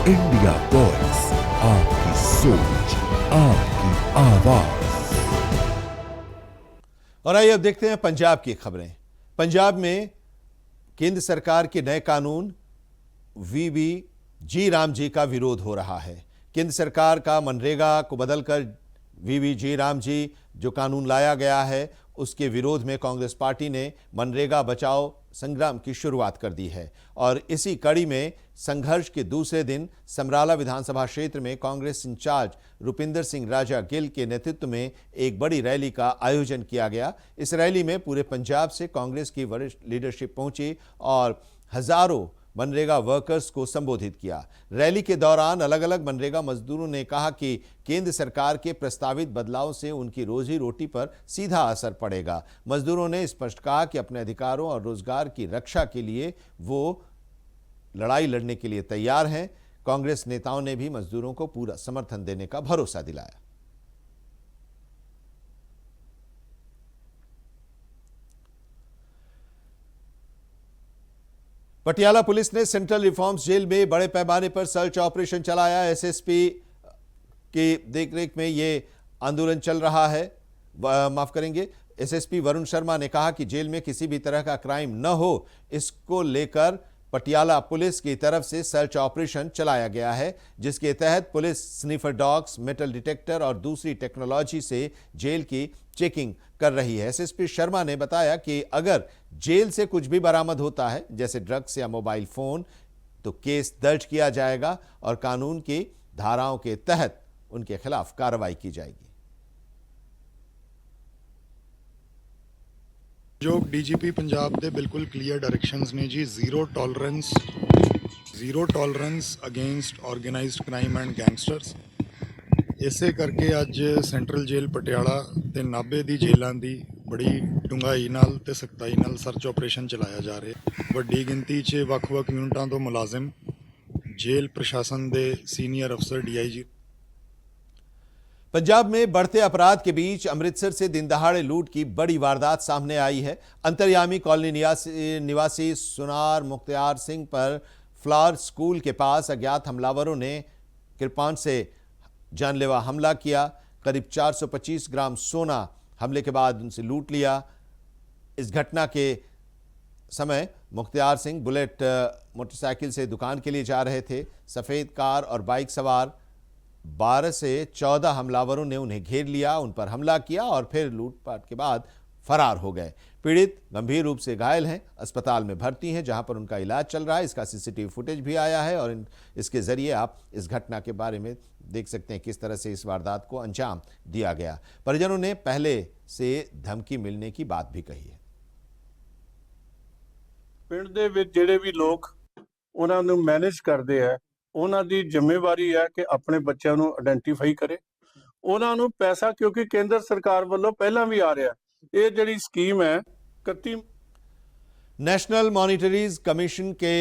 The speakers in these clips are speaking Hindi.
इंडिया वॉइस, आपकी सोच, आपकी आवाज। और आइए अब देखते हैं पंजाब की खबरें। पंजाब में केंद्र सरकार के नए कानून वीबी जी राम जी का विरोध हो रहा है। केंद्र सरकार का मनरेगा को बदलकर वीबी जी राम जी जो कानून लाया गया है, उसके विरोध में कांग्रेस पार्टी ने मनरेगा बचाओ संग्राम की शुरुआत कर दी है। और इसी कड़ी में संघर्ष के दूसरे दिन समराला विधानसभा क्षेत्र में कांग्रेस इंचार्ज रुपिंदर सिंह राजा गिल के नेतृत्व में एक बड़ी रैली का आयोजन किया गया। इस रैली में पूरे पंजाब से कांग्रेस की वरिष्ठ लीडरशिप पहुंची और हजारों मनरेगा वर्कर्स को संबोधित किया। रैली के दौरान अलग अलग मनरेगा मजदूरों ने कहा कि केंद्र सरकार के प्रस्तावित बदलाव से उनकी रोजी रोटी पर सीधा असर पड़ेगा। मजदूरों ने स्पष्ट कहा कि अपने अधिकारों और रोजगार की रक्षा के लिए वो लड़ाई लड़ने के लिए तैयार हैं। कांग्रेस नेताओं ने भी मजदूरों को पूरा समर्थन देने का भरोसा दिलाया। पटियाला पुलिस ने सेंट्रल रिफॉर्म्स जेल में बड़े पैमाने पर सर्च ऑपरेशन चलाया। एसएसपी की देखरेख में यह आंदोलन चल रहा है। माफ करेंगे, एसएसपी वरुण शर्मा ने कहा कि जेल में किसी भी तरह का क्राइम न हो, इसको लेकर पटियाला पुलिस की तरफ से सर्च ऑपरेशन चलाया गया है, जिसके तहत police sniffer dogs, metal detector और दूसरी टेक्नोलॉजी से जेल की चेकिंग कर रही है। एसएसपी शर्मा ने बताया कि अगर जेल से कुछ भी बरामद होता है, जैसे ड्रग्स या मोबाइल फोन, तो केस दर्ज किया जाएगा और कानून की धाराओं के तहत उनके खिलाफ कार्रवाई की जाएगी। जो डीजीपी पंजाब ਦੇ ਬਿਲਕੁਲ ਕਲੀਅਰ ਡਾਇਰੈਕਸ਼ਨਸ ਨੇ ਜੀ, zero tolerance against organised crime and gangsters. ਇਸੇ ਕਰਕੇ ਅੱਜ ਸੈਂਟਰਲ ਜੇਲ੍ਹ ਪਟਿਆਲਾ ਤੇ ਨਾਭੇ ਦੀ ਜੇਲ੍ਹਾਂ ਦੀ ਬੜੀ ਡੂੰਘਾਈ ਨਾਲ ਤੇ ਸਖਤਾਈ ਨਾਲ ਸਰਚ ਆਪਰੇਸ਼ਨ ਚਲਾਇਆ ਜਾ ਰਿਹਾ। ਵੱਡੀ ਗਿਣਤੀ 'ਚ ਵੱਖ-ਵੱਖ ਯੂਨਿਟਾਂ ਤੋਂ ਮੁਲਾਜ਼ਮ, ਜੇਲ੍ਹ ਪ੍ਰਸ਼ਾਸਨ ਦੇ ਸੀਨੀਅਰ ਅਫਸਰ, ਡੀਆਈਜੀ। पंजाब में बढ़ते अपराध के बीच अमृतसर से दिन दहाड़े लूट की बड़ी वारदात सामने आई है। अंतर्यामी कॉलोनी निवासी सुनार मुख्तियार सिंह पर फ्लावर स्कूल के पास अज्ञात हमलावरों ने कृपाण से जानलेवा हमला किया। करीब 425 ग्राम सोना हमले के बाद उनसे लूट लिया। इस घटना के समय मुख्तियार सिंह बुलेट मोटरसाइकिल से दुकान के लिए जा रहे थे। सफेद कार और बाइक सवार 12 से 14 हमलावरों ने उन्हें घेर लिया, उन पर हमला किया और फिर लूटपाट के बाद फरार हो गए। पीड़ित गंभीर रूप से घायल हैं, अस्पताल में भर्ती हैं, जहां पर उनका इलाज चल रहा है। इसका सीसीटीवी फुटेज भी आया है और इसके जरिए आप इस घटना के बारे में देख सकते हैं किस तरह से इस वारदात को अंजाम दिया गया। परिजनों ने पहले से धमकी मिलने की बात भी कही है। ਪਿੰਡ ਦੇ ਵਿੱਚ ਜਿਹੜੇ ਵੀ ਲੋਕ ਉਹਨਾਂ ਨੂੰ ਮੈਨੇਜ ਕਰਦੇ ਆ, ਉਹਨਾਂ ਦੀ ਜ਼ਿੰਮੇਵਾਰੀ ਹੈ ਕਿ ਆਪਣੇ ਬੱਚਿਆਂ ਨੂੰ ਆਇਡੈਂਟੀਫਾਈ ਕਰੇ, ਉਹਨਾਂ ਨੂੰ ਪੈਸਾ, ਕਿਉਂਕਿ ਕੇਂਦਰ ਸਰਕਾਰ ਵੱਲੋਂ ਪਹਿਲਾਂ ਵੀ ਆ ਰਿਹਾ। ਇਹ ਜਿਹੜੀ ਸਕੀਮ ਹੈ 31 नेशनल मॉनिटरीज कमीशन के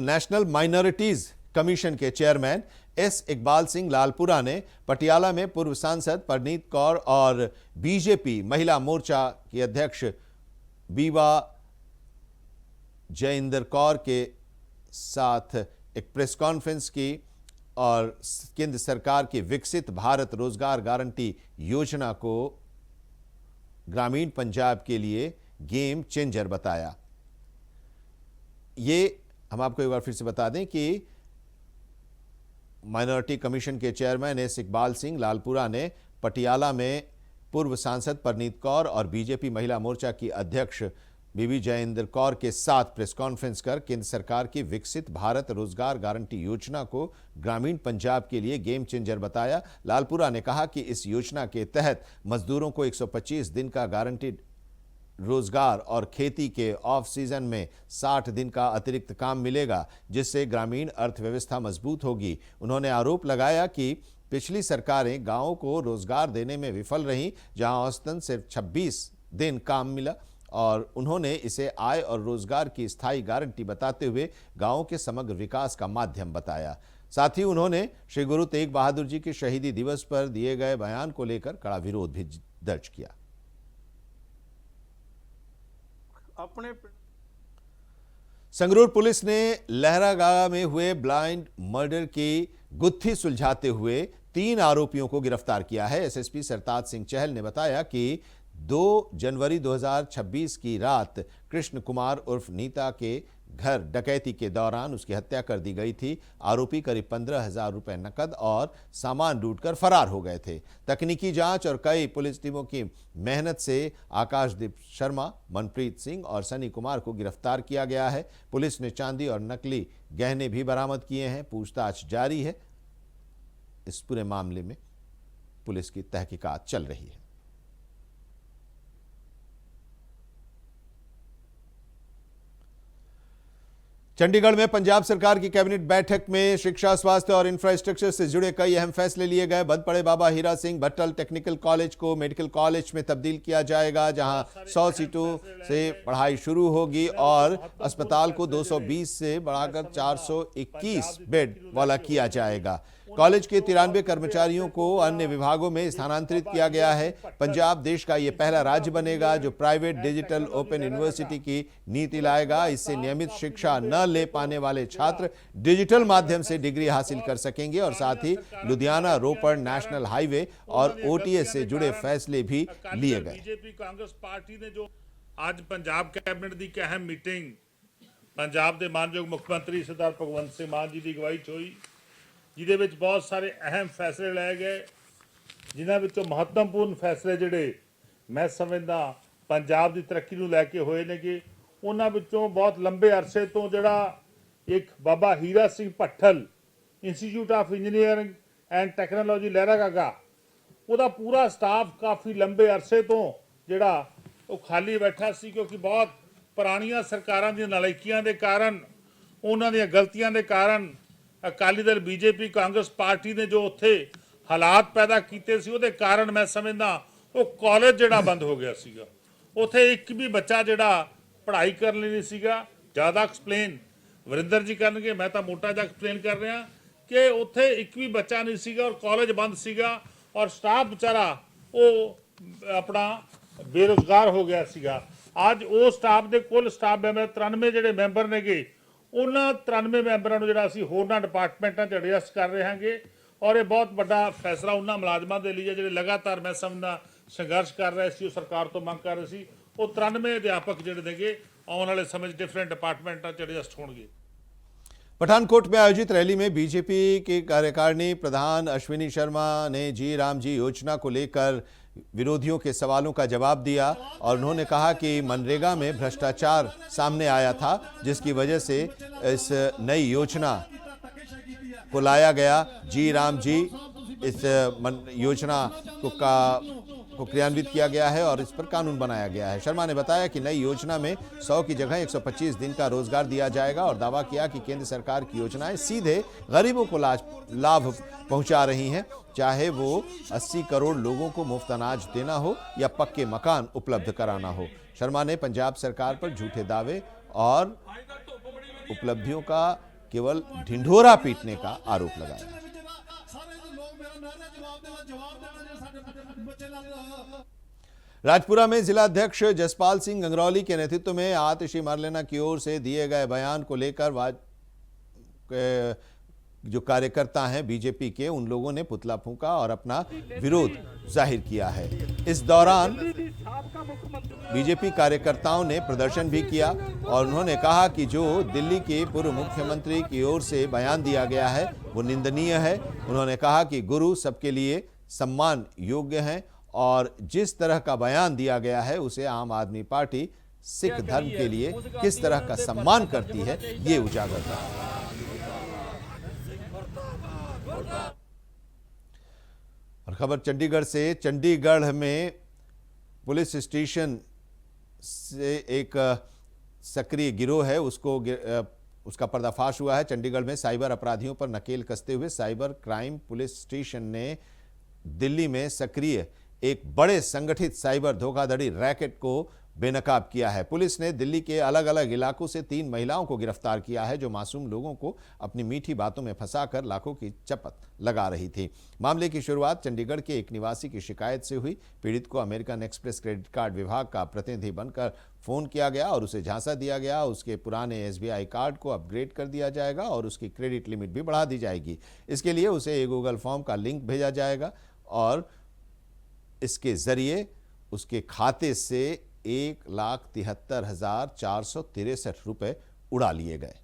नेशनल माइनॉरिटीज कमीशन के चेयरमैन एस इकबाल सिंह लालपुरा ने पटियाला में पूर्व सांसद परनीत कौर और बीजेपी महिला मोर्चा की अध्यक्ष बीवा जयेंद्र कौर के साथ एक प्रेस कॉन्फ्रेंस की और केंद्र सरकार की विकसित भारत रोजगार गारंटी योजना को ग्रामीण पंजाब के लिए गेम चेंजर बताया। ये हम आपको एक बार फिर से बता दें कि माइनॉरिटी कमीशन के चेयरमैन एस इकबाल सिंह लालपुरा ने पटियाला में पूर्व सांसद परनीत कौर और बीजेपी महिला मोर्चा की अध्यक्ष बीबी जयेंद्र कौर के साथ प्रेस कॉन्फ्रेंस कर केंद्र सरकार की विकसित भारत रोजगार गारंटी योजना को ग्रामीण पंजाब के लिए गेम चेंजर बताया। लालपुरा ने कहा कि इस योजना के तहत मजदूरों को 125 दिन का गारंटीड रोजगार और खेती के ऑफ सीजन में 60 दिन का अतिरिक्त काम मिलेगा, जिससे ग्रामीण अर्थव्यवस्था मजबूत होगी। उन्होंने आरोप लगाया कि पिछली सरकारें गांवों को रोजगार देने में विफल रहीं, जहां औसतन सिर्फ 26 दिन काम मिला, और उन्होंने इसे आय और रोजगार की स्थायी गारंटी बताते हुए गांवों के समग्र विकास का माध्यम बताया। साथ ही उन्होंने श्री गुरु तेग बहादुर जी के शहीदी दिवस पर दिए गए बयान को लेकर कड़ा विरोध भी दर्ज किया। अपने संगरूर पुलिस ने लहरागागा में हुए ब्लाइंड मर्डर की गुत्थी सुलझाते हुए 3 आरोपियों को गिरफ्तार किया है। एसएसपी सरताज सिंह चहल ने बताया कि 2 जनवरी 2026 की रात कृष्ण कुमार उर्फ नीता के घर डकैती के दौरान उसकी हत्या कर दी गई थी। आरोपी करीब 15,000 रुपए नकद और सामान लूटकर फरार हो गए थे। तकनीकी जांच और कई पुलिस टीमों की मेहनत से आकाशदीप शर्मा, मनप्रीत सिंह और सनी कुमार को गिरफ्तार किया गया है। पुलिस ने चांदी और नकली गहने भी बरामद किए हैं। पूछताछ जारी है। इस पूरे मामले में पुलिस की तहकीकात चल रही है। चंडीगढ़ में पंजाब सरकार की कैबिनेट बैठक में शिक्षा, स्वास्थ्य और इंफ्रास्ट्रक्चर से जुड़े कई अहम फैसले लिए गए। बंद पड़े बाबा हीरा सिंह भट्टल टेक्निकल कॉलेज को मेडिकल कॉलेज में तब्दील किया जाएगा, जहां 100 सीटों से पढ़ाई शुरू होगी और अस्पताल को 220 से बढ़ाकर 421 बेड वाला किया जाएगा। कॉलेज के 93 कर्मचारियों को अन्य विभागों में स्थानांतरित किया गया है। पंजाब देश का यह पहला राज्य बनेगा जो प्राइवेट डिजिटल ओपन यूनिवर्सिटी की नीति लाएगा। इससे नियमित शिक्षा न ले पाने वाले छात्र डिजिटल माध्यम से डिग्री हासिल कर सकेंगे और साथ ही लुधियाना रोपड़ नेशनल हाईवे और ओटीएस से जुड़े फैसले भी लिए गए। बीजेपी कांग्रेस पार्टी ने जो आज पंजाब कैबिनेट की अहम मीटिंग पंजाब के मानयोग मुख्यमंत्री सरदार भगवंत सिंह मान जी की अगवाई हुई, जिहदे विच बहुत सारे अहम फैसले लाए गए, जिन्हां विचों महत्वपूर्ण फैसले जिहड़े मैं समझदा पंजाब की तरक्की नूं लैके होए ने कि उन्हां विचों बहुत लंबे अरसे तो जिहड़ा एक Baba Hira Singh Bhattal institute of engineering and technology Lehragaga ਉਹਦਾ पूरा स्टाफ काफ़ी लंबे अरसे तो जिहड़ा ਉਹ खाली बैठा सी, क्योंकि बहुत पुरानियां सरकारां दी नालायकीआं दे कारण, उन्हां ਦੀਆਂ गलतियां दे कारण अकाली दल बीजेपी कांग्रेस पार्टी ने जो उत्थे हालात पैदा किए सी ਉਹਦੇ कारण मैं समझदा वो कॉलेज जिहड़ा बंद हो गया सीगा। उत्थे एक भी बच्चा जिहड़ा पढ़ाई करन लई नहीं सीगा। ज़्यादा एक्सप्लेन वरिंदर जी करनगे, मैं तो मोटा जिहा एक्सप्लेन कर रहा कि उत्थे एक भी बच्चा नहीं सीगा और कॉलेज बंद सीगा और स्टाफ बेचारा वो अपना बेरोजगार हो गया सीगा। अज वो स्टाफ के कुल स्टाफ मैंबर 93 जिहड़े मैंबर नेगे, उन्हां 93 मैंबरां नूं जिहड़ा असीं होरनां डिपार्टमेंटां 'च एडजस्ट कर रहे हांगे और ये बहुत बड़ा फैसला उन्हां मुलाजमां दे लिए जिहड़े लगातार मैं समझदा संघर्ष कर रहे सी, सरकार तो मंग कर रहे सी। वो 93 अध्यापक जिहड़े नेगे आउण वाले समय डिफरेंट डिपार्टमेंटां 'च एडजस्ट होणगे। पठानकोट में आयोजित रैली में बीजेपी के कार्यकारिणी प्रधान अश्विनी शर्मा ने जी राम जी योजना को लेकर विरोधियों के सवालों का जवाब दिया और उन्होंने कहा कि मनरेगा में भ्रष्टाचार सामने आया था, जिसकी वजह से इस नई योजना को लाया गया। जी राम जी इस योजना को क्रियान्वित किया गया है और इस पर कानून बनाया गया है। शर्मा ने बताया कि नई योजना में 100 की जगह 125 दिन का रोजगार दिया जाएगा और दावा किया कि केंद्र सरकार की योजनाएं सीधे गरीबों को लाभ पहुंचा रही हैं, चाहे वो 80 करोड़ लोगों को मुफ्त अनाज देना हो या पक्के मकान उपलब्ध कराना हो। शर्मा ने पंजाब सरकार पर झूठे दावे और उपलब्धियों का केवल ढिंढोरा पीटने का आरोप लगाया। राजपुरा में जिला अध्यक्ष जसपाल सिंह गंगरौली के नेतृत्व में आतिशी मारलेना की ओर से दिए गए बयान को लेकर जो कार्यकर्ता हैं बीजेपी के, उन लोगों ने पुतला फूंका और अपना विरोध जाहिर किया है। इस दौरान बीजेपी कार्यकर्ताओं ने प्रदर्शन भी किया और उन्होंने कहा कि जो दिल्ली के पूर्व मुख्यमंत्री की ओर से बयान दिया गया है वो निंदनीय है। उन्होंने कहा कि गुरु सबके लिए सम्मान योग्य हैं और जिस तरह का बयान दिया गया है उसे आम आदमी पार्टी सिख धर्म के लिए किस तरह का सम्मान करती है ये उजागर करता है। और खबर चंडीगढ़ से। चंडीगढ़ में पुलिस स्टेशन से एक सक्रिय गिरोह है, उसका पर्दाफाश हुआ है। चंडीगढ़ में साइबर अपराधियों पर नकेल कसते हुए साइबर क्राइम पुलिस स्टेशन ने दिल्ली में सक्रिय एक बड़े संगठित साइबर धोखाधड़ी रैकेट को बेनकाब किया है। पुलिस ने दिल्ली के अलग अलग इलाकों से 3 महिलाओं को गिरफ्तार किया है जो मासूम लोगों को अपनी मीठी बातों में फंसाकर लाखों की चपत लगा रही थी। मामले की शुरुआत चंडीगढ़ के एक निवासी की शिकायत से हुई। पीड़ित को अमेरिकन एक्सप्रेस क्रेडिट कार्ड विभाग का प्रतिनिधि बनकर फोन किया गया और उसे झांसा दिया गया। उसके पुराने SBI कार्ड को अपग्रेड कर दिया जाएगा और उसकी क्रेडिट लिमिट भी बढ़ा दी जाएगी। इसके लिए उसे एक गूगल फॉर्म का लिंक भेजा जाएगा और इसके जरिए उसके खाते से 1,73,463 रुपए उड़ा लिए गए।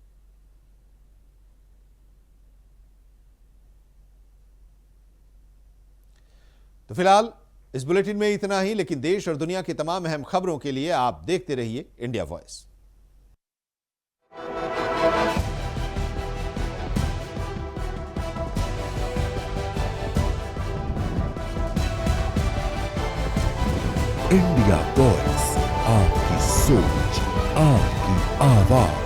तो फिलहाल इस बुलेटिन में इतना ही, लेकिन देश और दुनिया की तमाम अहम खबरों के लिए आप देखते रहिए इंडिया वॉइस। इंडिया वॉइस, आपकी सोच, आपकी आवाज।